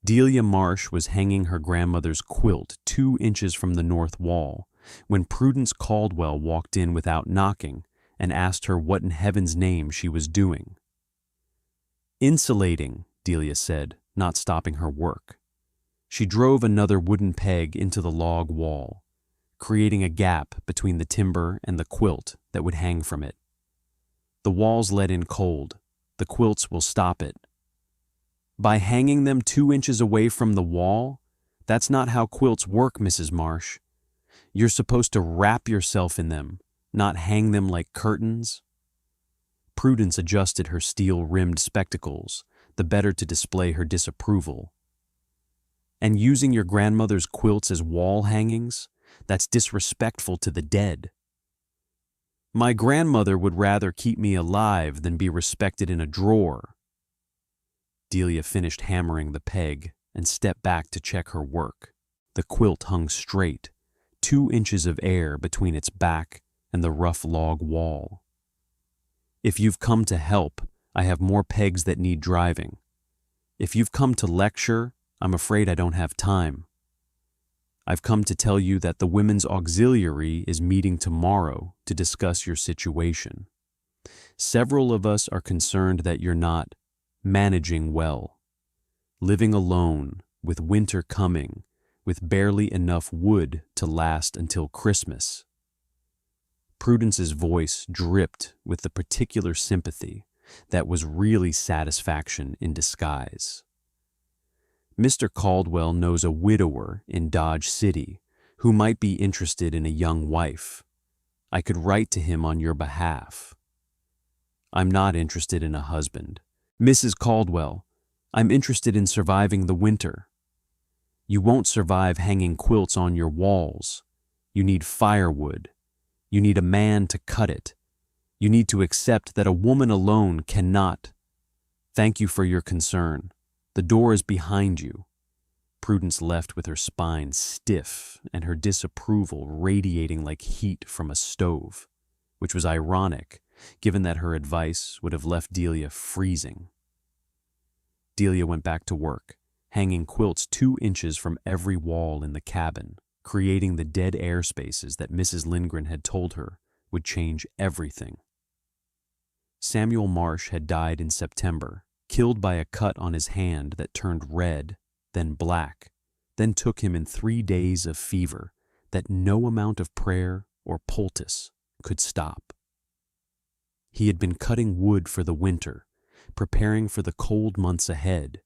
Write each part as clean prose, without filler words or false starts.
Delia Marsh was hanging her grandmother's quilt 2 inches from the north wall when Prudence Caldwell walked in without knocking and asked her what in heaven's name she was doing. "Insulating," Delia said, not stopping her work. She drove another wooden peg into the log wall, creating a gap between the timber and the quilt that would hang from it. "The walls let in cold. The quilts will stop it." "By hanging them 2 inches away from the wall? That's not how quilts work, Mrs. Marsh. You're supposed to wrap yourself in them, not hang them like curtains." Prudence adjusted her steel-rimmed spectacles, the better to display her disapproval. "And using your grandmother's quilts as wall hangings? That's disrespectful to the dead." "My grandmother would rather keep me alive than be respected in a drawer." Delia finished hammering the peg and stepped back to check her work. The quilt hung straight, 2 inches of air between its back and the rough log wall. "If you've come to help, I have more pegs that need driving. If you've come to lecture, I'm afraid I don't have time. I've come to tell you that the Women's Auxiliary is meeting tomorrow to discuss your situation. Several of us are concerned that you're not managing well, living alone, with winter coming, with barely enough wood to last until Christmas." Prudence's voice dripped with the particular sympathy that was really satisfaction in disguise. "Mr. Caldwell knows a widower in Dodge City who might be interested in a young wife. I could write to him on your behalf." "I'm not interested in a husband. Mrs. Caldwell, I'm interested in surviving the winter." "You won't survive hanging quilts on your walls. You need firewood. You need a man to cut it. You need to accept that a woman alone cannot." "Thank you for your concern. The door is behind you." Prudence left with her spine stiff and her disapproval radiating like heat from a stove, which was ironic, given that her advice would have left Delia freezing. Delia went back to work, hanging quilts 2 inches from every wall in the cabin, creating the dead air spaces that Mrs. Lindgren had told her would change everything. Samuel Marsh had died in September, killed by a cut on his hand that turned red, then black, then took him in 3 days of fever that no amount of prayer or poultice could stop. He had been cutting wood for the winter, preparing for the cold months ahead,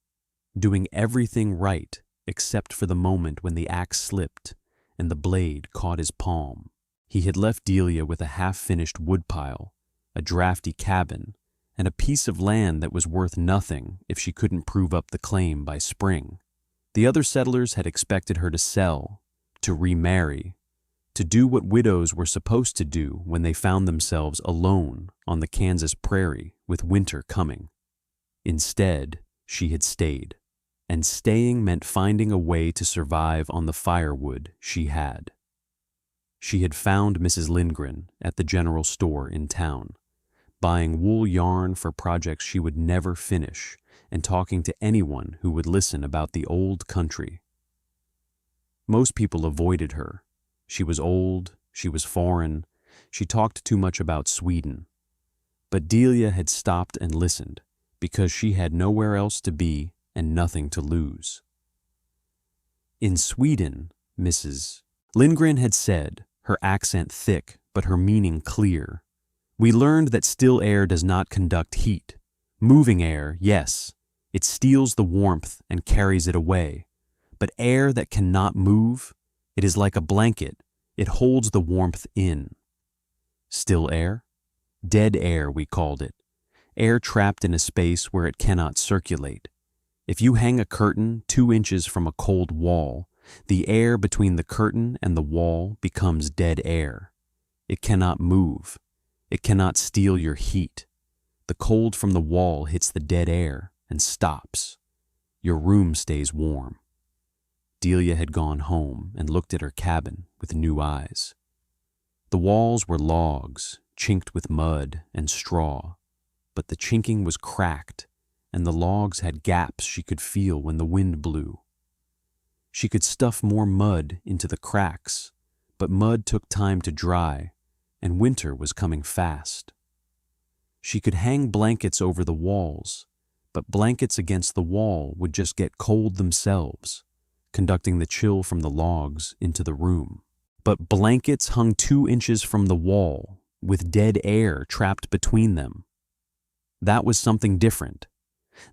doing everything right except for the moment when the axe slipped and the blade caught his palm. He had left Delia with a half-finished woodpile, a drafty cabin, and a piece of land that was worth nothing if she couldn't prove up the claim by spring. The other settlers had expected her to sell, to remarry, to do what widows were supposed to do when they found themselves alone on the Kansas prairie with winter coming. Instead, she had stayed, and staying meant finding a way to survive on the firewood she had. She had found Mrs. Lindgren at the general store in town, buying wool yarn for projects she would never finish and talking to anyone who would listen about the old country. Most people avoided her. She was old, she was foreign, she talked too much about Sweden. But Delia had stopped and listened because she had nowhere else to be and nothing to lose. "In Sweden," Mrs. Lindgren had said, her accent thick but her meaning clear, "we learned that still air does not conduct heat. Moving air, yes, it steals the warmth and carries it away. But air that cannot move, it is like a blanket, it holds the warmth in." Still air? Dead air, we called it. Air trapped in a space where it cannot circulate. If you hang a curtain 2 inches from a cold wall, the air between the curtain and the wall becomes dead air. It cannot move. It cannot steal your heat. The cold from the wall hits the dead air and stops. Your room stays warm. Delia had gone home and looked at her cabin with new eyes. The walls were logs, chinked with mud and straw, but the chinking was cracked, and the logs had gaps she could feel when the wind blew. She could stuff more mud into the cracks, but mud took time to dry, and winter was coming fast. She could hang blankets over the walls, but blankets against the wall would just get cold themselves, conducting the chill from the logs into the room. But blankets hung 2 inches from the wall, with dead air trapped between them. That was something different.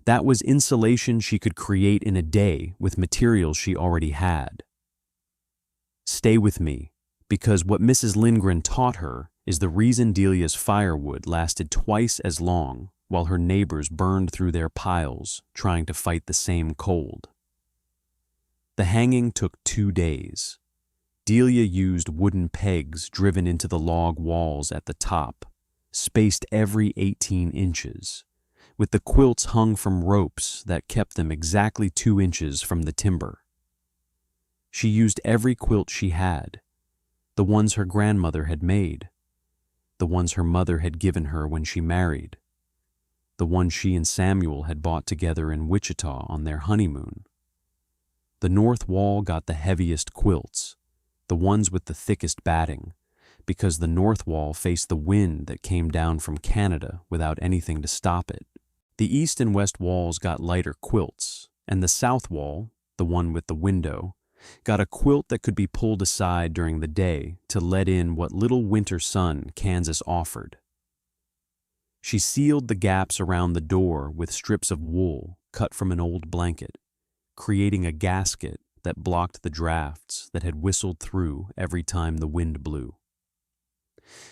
That was insulation she could create in a day with materials she already had. Stay with me, because what Mrs. Lindgren taught her is the reason Delia's firewood lasted twice as long while her neighbors burned through their piles trying to fight the same cold. The hanging took 2 days. Delia used wooden pegs driven into the log walls at the top, spaced every 18 inches, with the quilts hung from ropes that kept them exactly 2 inches from the timber. She used every quilt she had, the ones her grandmother had made, the ones her mother had given her when she married, the one she and Samuel had bought together in Wichita on their honeymoon. The north wall got the heaviest quilts, the ones with the thickest batting, because the north wall faced the wind that came down from Canada without anything to stop it. The east and west walls got lighter quilts, and the south wall, the one with the window, got a quilt that could be pulled aside during the day to let in what little winter sun Kansas offered. She sealed the gaps around the door with strips of wool cut from an old blanket, creating a gasket that blocked the drafts that had whistled through every time the wind blew.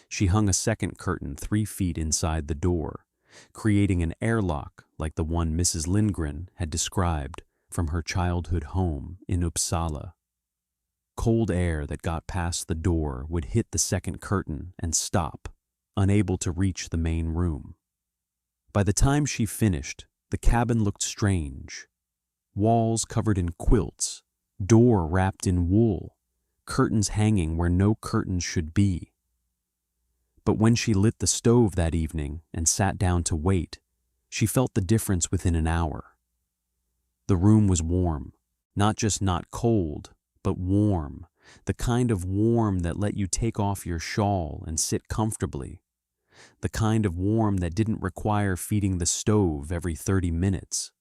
She hung a second curtain 3 feet inside the door, creating an airlock like the one Mrs. Lindgren had described from her childhood home in Uppsala. Cold air that got past the door would hit the second curtain and stop, unable to reach the main room. By the time she finished, the cabin looked strange. Walls covered in quilts, door wrapped in wool, curtains hanging where no curtains should be. But when she lit the stove that evening and sat down to wait, she felt the difference within an hour. The room was warm, not just not cold, but warm, the kind of warm that let you take off your shawl and sit comfortably, the kind of warm that didn't require feeding the stove every 30 minutes.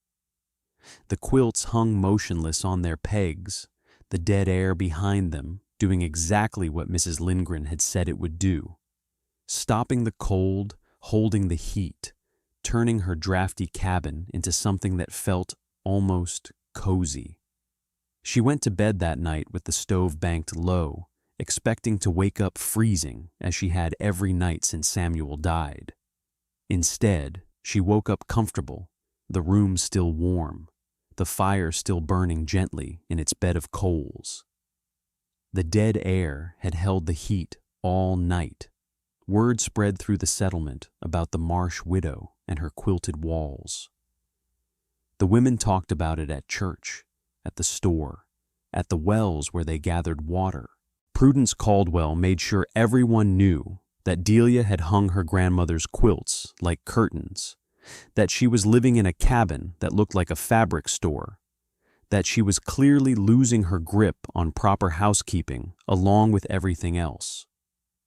The quilts hung motionless on their pegs, the dead air behind them doing exactly what Mrs. Lindgren had said it would do, stopping the cold, holding the heat, turning her drafty cabin into something that felt almost cozy. She went to bed that night with the stove banked low, expecting to wake up freezing as she had every night since Samuel died. Instead, she woke up comfortable, the room still warm, the fire still burning gently in its bed of coals. The dead air had held the heat all night. Word spread through the settlement about the Marsh widow and her quilted walls. The women talked about it at church, at the store, at the wells where they gathered water. Prudence Caldwell made sure everyone knew that Delia had hung her grandmother's quilts like curtains, that she was living in a cabin that looked like a fabric store, that she was clearly losing her grip on proper housekeeping along with everything else.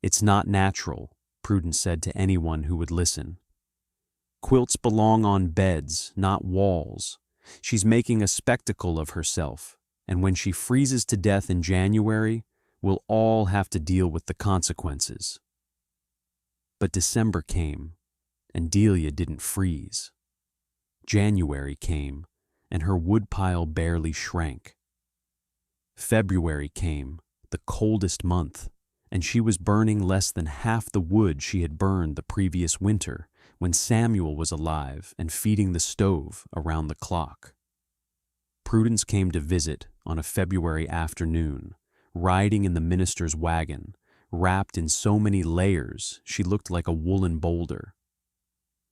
"It's not natural," Prudence said to anyone who would listen. "Quilts belong on beds, not walls. She's making a spectacle of herself, and when she freezes to death in January, we'll all have to deal with the consequences." But December came, and Delia didn't freeze. January came, and her woodpile barely shrank. February came, the coldest month, and she was burning less than half the wood she had burned the previous winter when Samuel was alive and feeding the stove around the clock. Prudence came to visit on a February afternoon, riding in the minister's wagon, wrapped in so many layers she looked like a woolen boulder.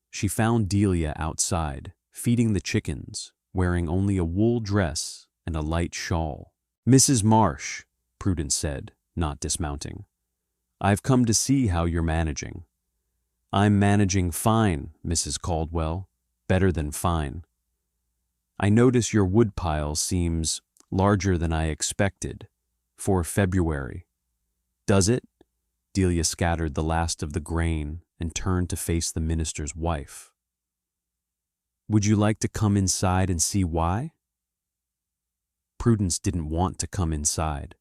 She found Delia outside, feeding the chickens, wearing only a wool dress and a light shawl. "Mrs. Marsh," Prudence said, not dismounting, "I've come to see how you're managing." "I'm managing fine, Mrs. Caldwell," Better than fine. I notice your woodpile seems larger than I expected for February. Does it? Delia scattered the last of the grain and turned to face the minister's wife. Would you like to come inside and see why? Prudence didn't want to come inside,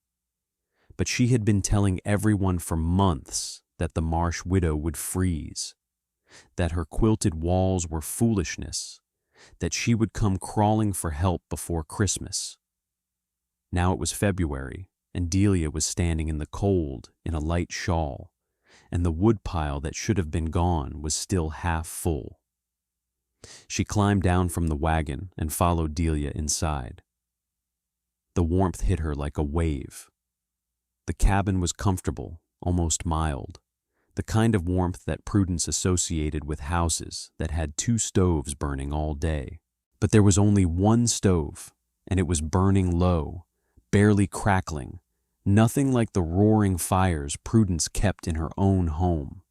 but she had been telling everyone for months that the marsh widow would freeze, that her quilted walls were foolishness, that she would come crawling for help before Christmas. Now it was February, and Delia was standing in the cold in a light shawl, and the woodpile that should have been gone was still half full. She climbed down from the wagon and followed Delia inside. The warmth hit her like a wave. The cabin was comfortable, almost mild, the kind of warmth that Prudence associated with houses that had 2 stoves burning all day. But there was only one stove, and it was burning low, barely crackling, nothing like the roaring fires Prudence kept in her own home.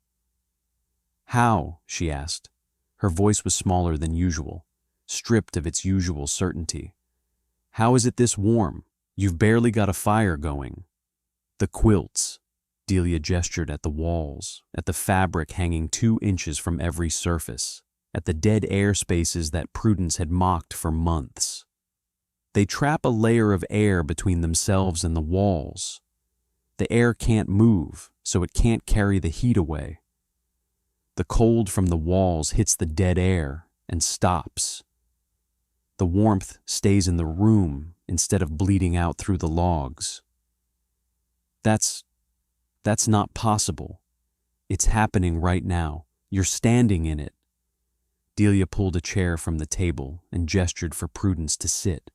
How? She asked. Her voice was smaller than usual, stripped of its usual certainty. How is it this warm? You've barely got a fire going. The quilts. Delia gestured at the walls, at the fabric hanging 2 inches from every surface, at the dead air spaces that Prudence had mocked for months. They trap a layer of air between themselves and the walls. The air can't move, so it can't carry the heat away. The cold from the walls hits the dead air and stops. The warmth stays in the room instead of bleeding out through the logs. That's not possible. It's happening right now. You're standing in it. Delia pulled a chair from the table and gestured for Prudence to sit.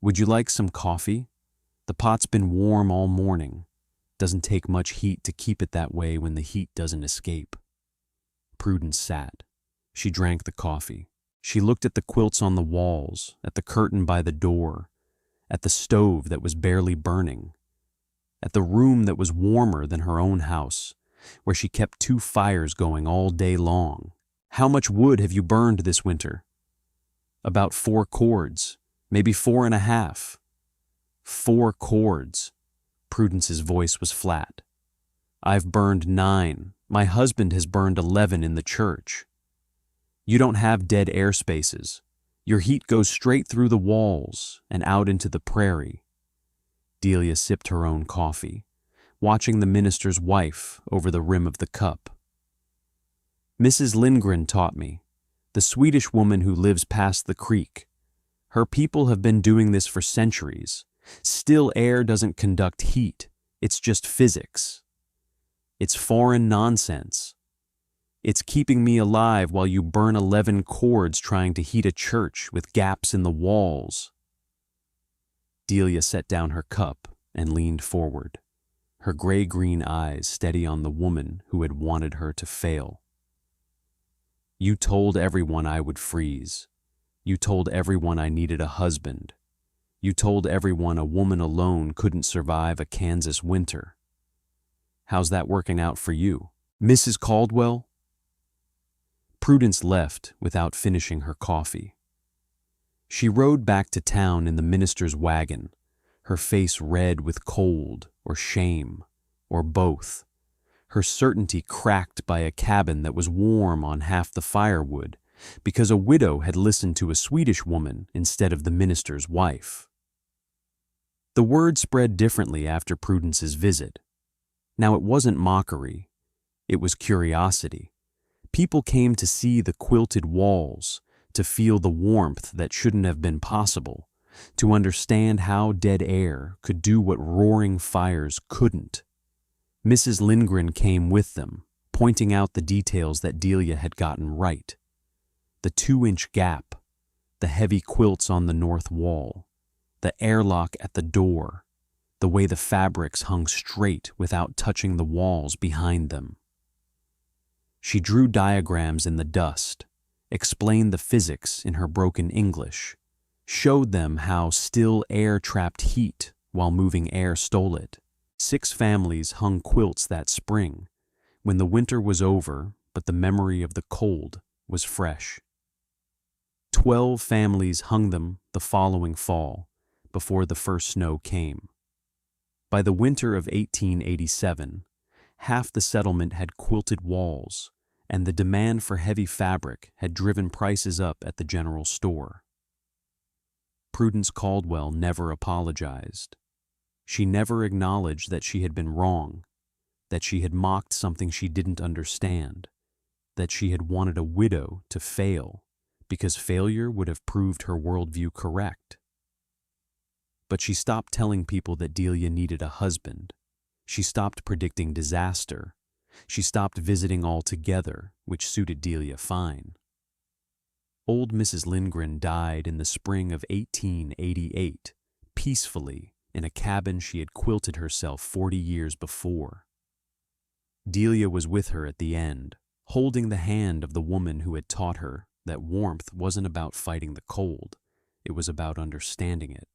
Would you like some coffee? The pot's been warm all morning. Doesn't take much heat to keep it that way when the heat doesn't escape. Prudence sat. She drank the coffee. She looked at the quilts on the walls, at the curtain by the door, at the stove that was barely burning, at the room that was warmer than her own house, where she kept 2 fires going all day long. How much wood have you burned this winter? About 4 cords, maybe 4.5. 4 cords. Prudence's voice was flat. I've burned 9. My husband has burned 11 in the church. You don't have dead air spaces. Your heat goes straight through the walls and out into the prairie. Delia sipped her own coffee, watching the minister's wife over the rim of the cup. Mrs. Lindgren taught me, the Swedish woman who lives past the creek. Her people have been doing this for centuries. Still air doesn't conduct heat. It's just physics. It's foreign nonsense. It's keeping me alive while you burn 11 cords trying to heat a church with gaps in the walls. Delia set down her cup and leaned forward, her gray-green eyes steady on the woman who had wanted her to fail. You told everyone I would freeze. You told everyone I needed a husband. You told everyone a woman alone couldn't survive a Kansas winter. How's that working out for you, Mrs. Caldwell? Prudence left without finishing her coffee. She rode back to town in the minister's wagon, her face red with cold or shame, or both, her certainty cracked by a cabin that was warm on half the firewood because a widow had listened to a Swedish woman instead of the minister's wife. The word spread differently after Prudence's visit. Now it wasn't mockery, it was curiosity. People came to see the quilted walls, to feel the warmth that shouldn't have been possible, to understand how dead air could do what roaring fires couldn't. Mrs. Lindgren came with them, pointing out the details that Delia had gotten right. The 2-inch gap, the heavy quilts on the north wall, the airlock at the door, the way the fabrics hung straight without touching the walls behind them. She drew diagrams in the dust, explained the physics in her broken English, showed them how still air trapped heat while moving air stole it. 6 families hung quilts that spring, when the winter was over, but the memory of the cold was fresh. 12 families hung them the following fall, before the first snow came. By the winter of 1887, half the settlement had quilted walls, and the demand for heavy fabric had driven prices up at the general store. Prudence Caldwell never apologized. She never acknowledged that she had been wrong, that she had mocked something she didn't understand, that she had wanted a widow to fail because failure would have proved her worldview correct. But she stopped telling people that Delia needed a husband. She stopped predicting disaster. She stopped visiting altogether, which suited Delia fine. Old Mrs. Lindgren died in the spring of 1888, peacefully, in a cabin she had quilted herself 40 years before. Delia was with her at the end, holding the hand of the woman who had taught her that warmth wasn't about fighting the cold, it was about understanding it.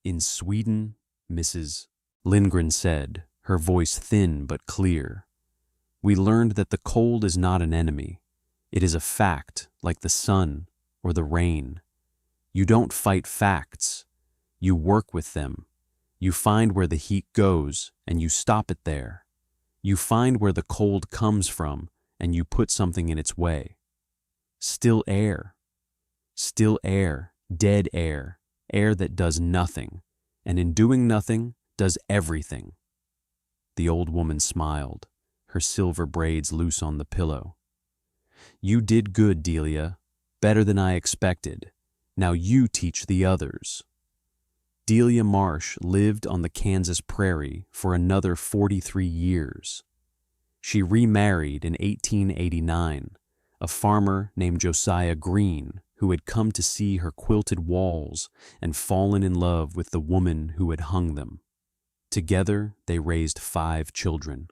In Sweden, Mrs. Lindgren said, her voice thin but clear, "We learned that the cold is not an enemy. It is a fact, like the sun or the rain. You don't fight facts. You work with them. You find where the heat goes, and you stop it there. You find where the cold comes from, and you put something in its way. Still air, dead air, air that does nothing, and in doing nothing, does everything." The old woman smiled, her silver braids loose on the pillow. "You did good, Delia, better than I expected. Now you teach the others." Delia Marsh lived on the Kansas prairie for another 43 years. She remarried in 1889, a farmer named Josiah Green, who had come to see her quilted walls and fallen in love with the woman who had hung them. Together, they raised 5 children,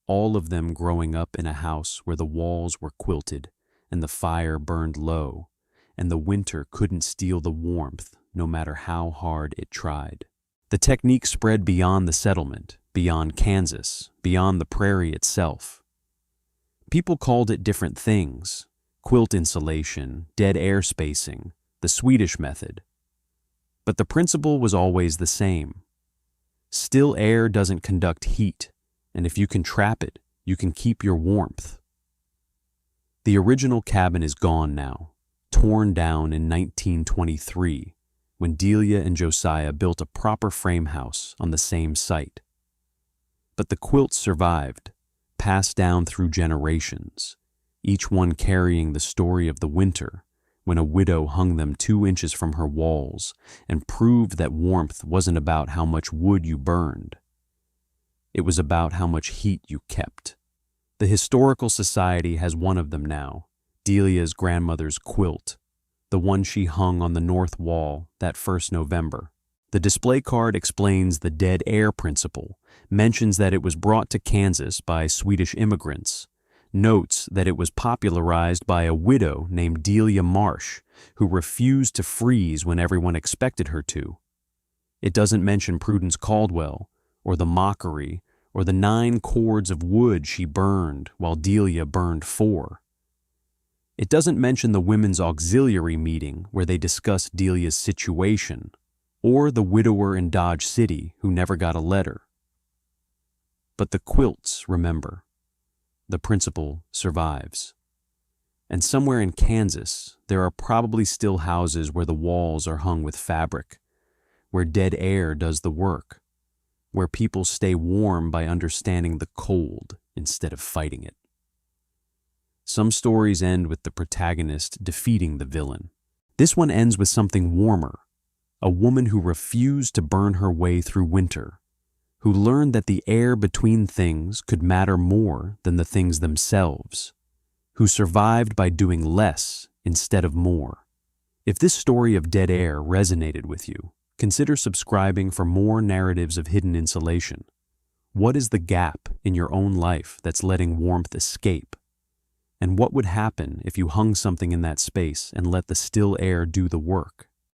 all of them growing up in a house where the walls were quilted and the fire burned low, and the winter couldn't steal the warmth no matter how hard it tried. The technique spread beyond the settlement, beyond Kansas, beyond the prairie itself. People called it different things: quilt insulation, dead air spacing, the Swedish method. But the principle was always the same. Still air doesn't conduct heat, and if you can trap it, you can keep your warmth. The original cabin is gone now, torn down in 1923, when Delia and Josiah built a proper frame house on the same site. But the quilts survived, passed down through generations, each one carrying the story of the winter when a widow hung them 2 inches from her walls and proved that warmth wasn't about how much wood you burned. It was about how much heat you kept. The Historical Society has one of them now, Delia's grandmother's quilt, the one she hung on the north wall that first November. The display card explains the dead air principle, mentions that it was brought to Kansas by Swedish immigrants, notes that it was popularized by a widow named Delia Marsh, who refused to freeze when everyone expected her to. It doesn't mention Prudence Caldwell, or the mockery, or the 9 cords of wood she burned while Delia burned 4. It doesn't mention the women's auxiliary meeting where they discussed Delia's situation, or the widower in Dodge City who never got a letter. But the quilts, remember. The principle survives. And somewhere in Kansas, there are probably still houses where the walls are hung with fabric, where dead air does the work, where people stay warm by understanding the cold instead of fighting it. Some stories end with the protagonist defeating the villain. This one ends with something warmer, a woman who refused to burn her way through winter, who learned that the air between things could matter more than the things themselves, who survived by doing less instead of more. If this story of dead air resonated with you, consider subscribing for more narratives of hidden insulation. What is the gap in your own life that's letting warmth escape? And what would happen if you hung something in that space and let the still air do the work?